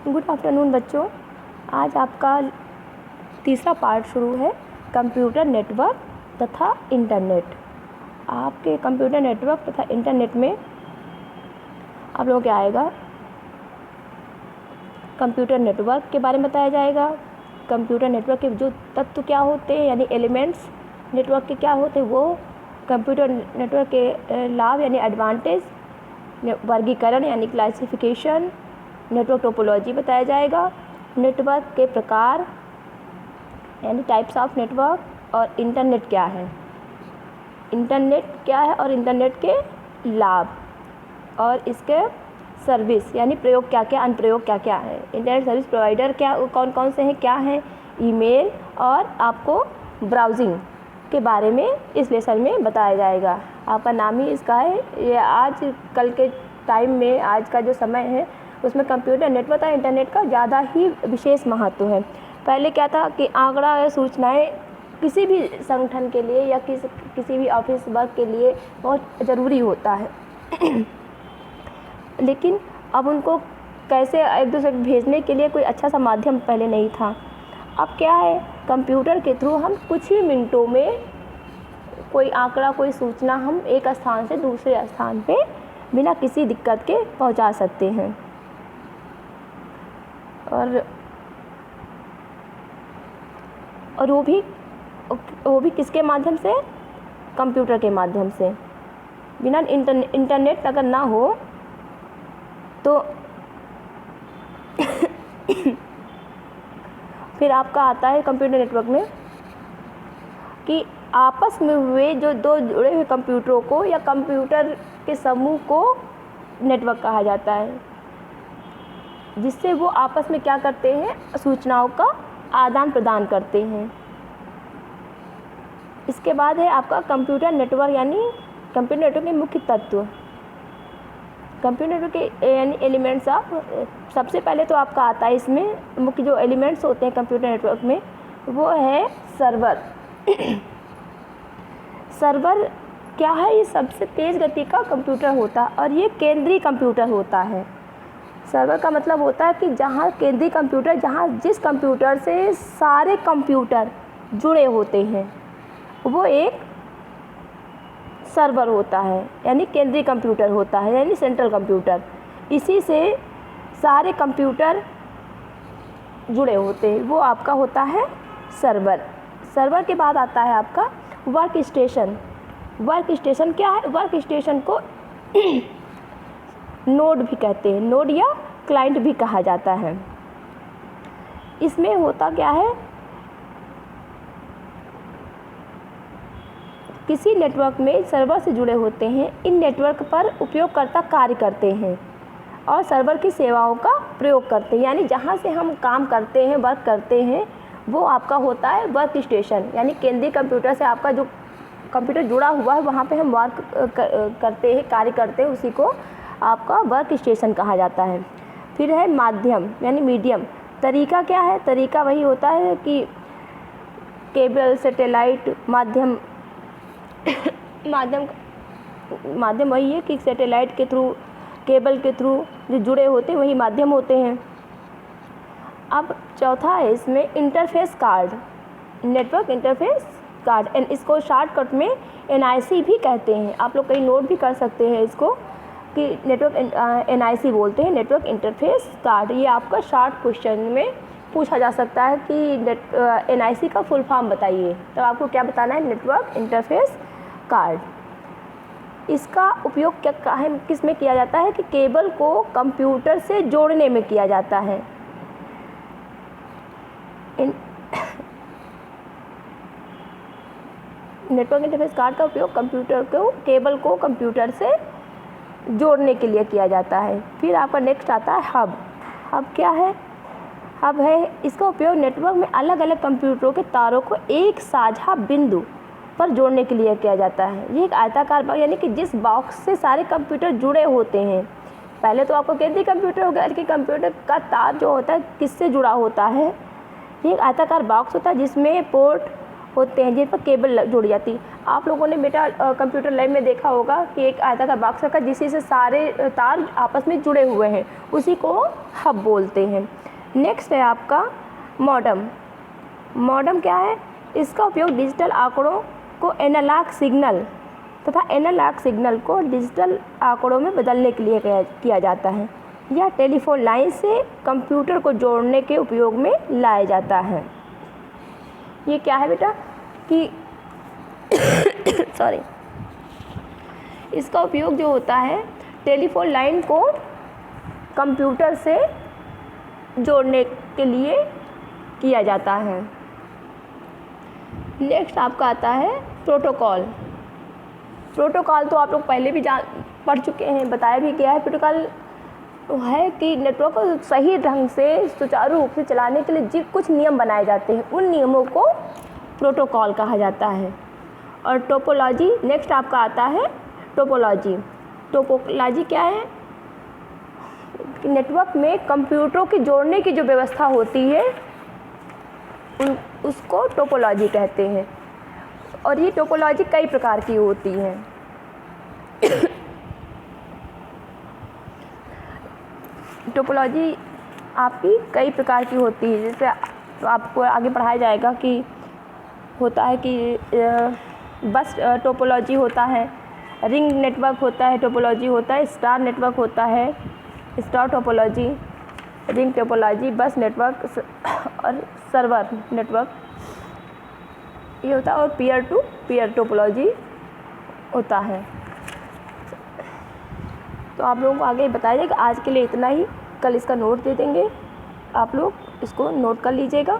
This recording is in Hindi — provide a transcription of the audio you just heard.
गुड आफ्टरनून बच्चों। आज आपका तीसरा पार्ट शुरू है, कंप्यूटर नेटवर्क तथा इंटरनेट। आपके कंप्यूटर नेटवर्क तथा इंटरनेट में आप लोगों को क्या आएगा, कंप्यूटर नेटवर्क के बारे में बताया जाएगा। कंप्यूटर नेटवर्क के जो तत्व क्या होते हैं यानी एलिमेंट्स नेटवर्क के क्या होते हैं, वो कंप्यूटर नेटवर्क के लाभ यानी एडवांटेज, वर्गीकरण यानी क्लासिफिकेशन, नेटवर्क टोपोलॉजी बताया जाएगा। नेटवर्क के प्रकार यानी टाइप्स ऑफ नेटवर्क, और इंटरनेट क्या है, इंटरनेट क्या है और इंटरनेट के लाभ, और इसके सर्विस यानी प्रयोग क्या क्या, अनुप्रयोग क्या क्या है, इंटरनेट सर्विस प्रोवाइडर क्या कौन कौन से हैं, क्या हैं, ईमेल, और आपको ब्राउजिंग के बारे में इस लेसन में बताया जाएगा। आपका नाम ही इसका है। ये आज कल के टाइम में, आज का जो समय है उसमें कंप्यूटर नेटवर्क और इंटरनेट का ज़्यादा ही विशेष महत्व है। पहले क्या था कि आंकड़ा या सूचनाएं किसी भी संगठन के लिए या किसी भी ऑफिस वर्क के लिए बहुत ज़रूरी होता है लेकिन अब उनको कैसे एक दूसरे को भेजने के लिए कोई अच्छा सा माध्यम पहले नहीं था। अब क्या है, कंप्यूटर के थ्रू हम कुछ ही मिनटों में कोई आंकड़ा, कोई सूचना हम एक स्थान से दूसरे स्थान पे बिना किसी दिक्कत के पहुंचा सकते हैं। और वो भी किसके माध्यम से, कंप्यूटर के माध्यम से। बिना इंटरनेट अगर ना हो तो फिर आपका आता है कंप्यूटर नेटवर्क में कि आपस में हुए जो दो जुड़े हुए कंप्यूटरों को या कंप्यूटर के समूह को नेटवर्क कहा जाता है, जिससे वो आपस में क्या करते हैं, सूचनाओं का आदान प्रदान करते हैं। इसके बाद है आपका कंप्यूटर नेटवर्क यानी कंप्यूटर नेटवर्क के मुख्य तत्व। कंप्यूटर नेटवर्क के यानी एलिमेंट्स ऑफ, सबसे पहले तो आपका आता है इसमें मुख्य जो एलिमेंट्स होते हैं कंप्यूटर नेटवर्क में, वो है सर्वर। सर्वर क्या है, ये सबसे तेज़ गति का कंप्यूटर होता है और ये केंद्रीय कंप्यूटर होता है। सर्वर का मतलब होता है कि जहाँ केंद्रीय कंप्यूटर, जहाँ जिस कंप्यूटर से सारे कंप्यूटर जुड़े होते हैं वो एक सर्वर होता है, यानी केंद्रीय कंप्यूटर होता है, यानी सेंट्रल कंप्यूटर। इसी से सारे कंप्यूटर जुड़े होते हैं, वो आपका होता है सर्वर। सर्वर के बाद आता है आपका वर्क स्टेशन। वर्क स्टेशन क्या है, वर्क स्टेशन को नोड भी कहते हैं, नोड या क्लाइंट भी कहा जाता है। इसमें होता क्या है, किसी नेटवर्क में सर्वर से जुड़े होते हैं, इन नेटवर्क पर उपयोगकर्ता कार्य करते हैं और सर्वर की सेवाओं का प्रयोग करते हैं। यानी जहाँ से हम काम करते हैं, वर्क करते हैं, वो आपका होता है वर्क स्टेशन। यानी केंद्रीय कंप्यूटर से आपका जो कंप्यूटर जुड़ा हुआ है वहाँ पे हम वर्क करते हैं, कार्य करते हैं, उसी को आपका वर्क स्टेशन कहा जाता है। फिर है माध्यम यानी मीडियम। तरीका क्या है, तरीका वही होता है कि केबल, सैटेलाइट माध्यम माध्यम वही है कि सैटेलाइट के थ्रू, केबल के थ्रू जो जुड़े होते हैं वही माध्यम होते हैं। अब चौथा है इसमें interface card, network interface card, and इसको शॉर्टकट में NIC भी कहते हैं। आप लोग कहीं नोट भी कर सकते हैं इसको कि नेटवर्क NIC बोलते हैं, नेटवर्क इंटरफेस कार्ड। ये आपका शॉर्ट क्वेश्चन में पूछा जा सकता है कि NIC का फुल फॉर्म बताइए, तो आपको क्या बताना है, नेटवर्क इंटरफेस कार्ड। इसका उपयोग क्या है, किस में किया जाता है कि केबल को कंप्यूटर से जोड़ने में किया जाता है। नेटवर्क इंटरफेस कार्ड का उपयोग केबल को कंप्यूटर से जोड़ने के लिए किया जाता है। फिर आपका नेक्स्ट आता है हब। हब क्या है, हब है इसका उपयोग नेटवर्क में अलग अलग कंप्यूटरों के तारों को एक साझा बिंदु पर जोड़ने के लिए किया जाता है। ये एक आयताकार बॉक्स, यानी कि जिस बॉक्स से सारे कंप्यूटर जुड़े होते हैं, पहले तो आपको केंद्रीय कंप्यूटर हो गया कि कंप्यूटर का तार जो होता है किससे जुड़ा होता है, ये एक आयताकार बॉक्स होता है जिसमें पोर्ट होते हैं जिन पर केबल जुड़ जाती है। आप लोगों ने बेटा कंप्यूटर लैब में देखा होगा कि एक आयताकार बॉक्स रखा जिससे से सारे तार आपस में जुड़े हुए हैं, उसी को हब बोलते हैं। नेक्स्ट है आपका मॉडम। मॉडम क्या है? इसका उपयोग डिजिटल आंकड़ों को एनालॉग सिग्नल तथा एनालॉग सिग्नल को डिजिटल आंकड़ों में बदलने के लिए किया जाता है। यह टेलीफोन लाइन से कंप्यूटर को जोड़ने के उपयोग में लाया जाता है। ये क्या है बेटा कि सॉरी, इसका उपयोग जो होता है टेलीफोन लाइन को कंप्यूटर से जोड़ने के लिए किया जाता है। नेक्स्ट आपका आता है प्रोटोकॉल। प्रोटोकॉल तो आप लोग पहले भी पढ़ चुके हैं, बताया भी गया है। प्रोटोकॉल है कि नेटवर्क को सही ढंग से सुचारू रूप से चलाने के लिए कुछ नियम बनाए जाते हैं, उन नियमों को प्रोटोकॉल कहा जाता है। और टोपोलॉजी नेक्स्ट आपका आता है टोपोलॉजी। टोपोलॉजी क्या है? नेटवर्क में कंप्यूटरों के जोड़ने की जो व्यवस्था होती है उसको टोपोलॉजी कहते हैं। और ये टोपोलॉजी कई प्रकार की होती है। टोपोलॉजी आपकी कई प्रकार की होती है, जैसे आपको आगे पढ़ाया जाएगा कि होता है कि बस टोपोलॉजी होता है, रिंग नेटवर्क होता है, टोपोलॉजी होता है, स्टार नेटवर्क होता है, स्टार टोपोलॉजी, रिंग टोपोलॉजी, बस नेटवर्क और सर्वर नेटवर्क ये होता है, और पीयर टू पीयर टोपोलॉजी होता है। तो आप लोगों को आगे बताया जाएगा। आज के लिए इतना ही, कल इसका नोट दे देंगे, आप लोग इसको नोट कर लीजिएगा।